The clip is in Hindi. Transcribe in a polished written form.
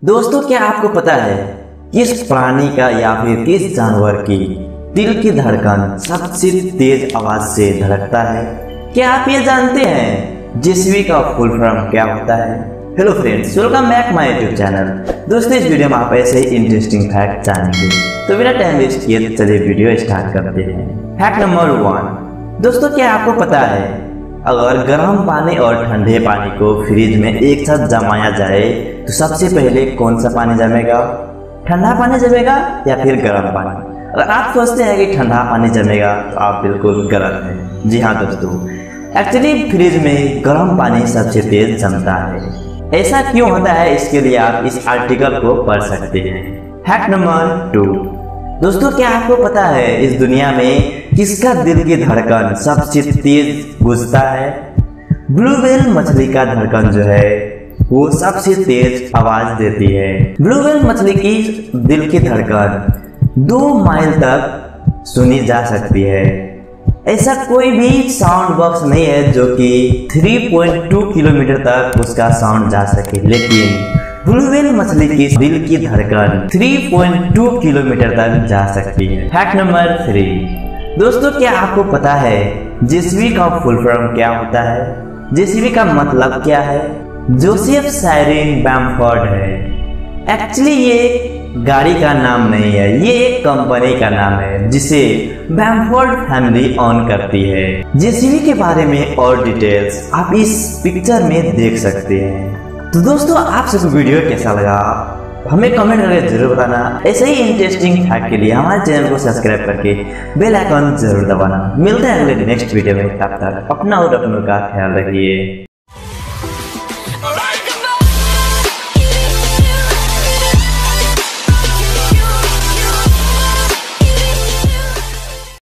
दोस्तों, क्या आपको पता है किस प्राणी का या फिर किस जानवर की दिल की धड़कन सबसे तेज आवाज से धड़कता है? क्या आप ये जानते हैं जेसीबी का फुल फॉर्म क्या होता है? Hello friends, welcome back my YouTube channel. दोस्तों, इस वीडियो में आप ऐसे ही इंटरेस्टिंग फैक्ट जानेंगे, तो बिना टाइम वेस्ट किए चलिए वीडियो स्टार्ट करते हैं। Fact number 1। दोस्तों, क्या आपको पता है अगर गर्म पानी और ठंडे पानी को फ्रिज में एक साथ जमाया जाए तो सबसे पहले कौन सा पानी जमेगा? ठंडा पानी जमेगा या फिर गर्म पानी? अगर आप सोचते हैं कि ठंडा पानी जमेगा तो आप बिल्कुल गलत हैं। जी हाँ दोस्तों, एक्चुअली फ्रिज में गर्म पानी सबसे तेज जमता है। ऐसा क्यों होता है, इसके लिए आप इस आर्टिकल को पढ़ सकते हैं। Fact number 2। दोस्तों, क्या आपको पता है इस दुनिया में किसका दिल की धड़कन सबसे तेज गुजरता है? ब्लू व्हेल मछली का धड़कन जो है वो सबसे तेज आवाज देती है। ब्लू व्हेल मछली की दिल की धड़कन 2 माइल तक सुनी जा सकती है। ऐसा कोई भी साउंड बॉक्स नहीं है जो कि 3.2 किलोमीटर तक उसका साउंड जा सके, लेकिन ब्लू व्हेल मछली की दिल की धड़कन 3.2 किलोमीटर तक जा सकती है। Fact number 3। दोस्तों, क्या आपको पता है जेसीबी का फुल फॉर्म क्या होता है? जेसीबी का मतलब क्या है? जोसेफ साइरिन बैम्फोर्ड है। एक्चुअली ये गाड़ी का नाम नहीं है, ये एक कंपनी का नाम है जिसे बैम्फोर्ड फैमिली ओन करती है। जेसीबी के बारे में और डिटेल्स आप इस पिक्चर में देख सकते हैं। तो दोस्तों, आप सबको वीडियो कैसा लगा हमें कमेंट करके जरूर बताना। ऐसे ही इंटरेस्टिंग फैक्ट के लिए हमारे चैनल को सब्सक्राइब करके बेल आइकन जरूर दबाना। मिलते हैं अगले नेक्स्ट वीडियो में, तब तक अपना और अपनों का ख्याल रखिए।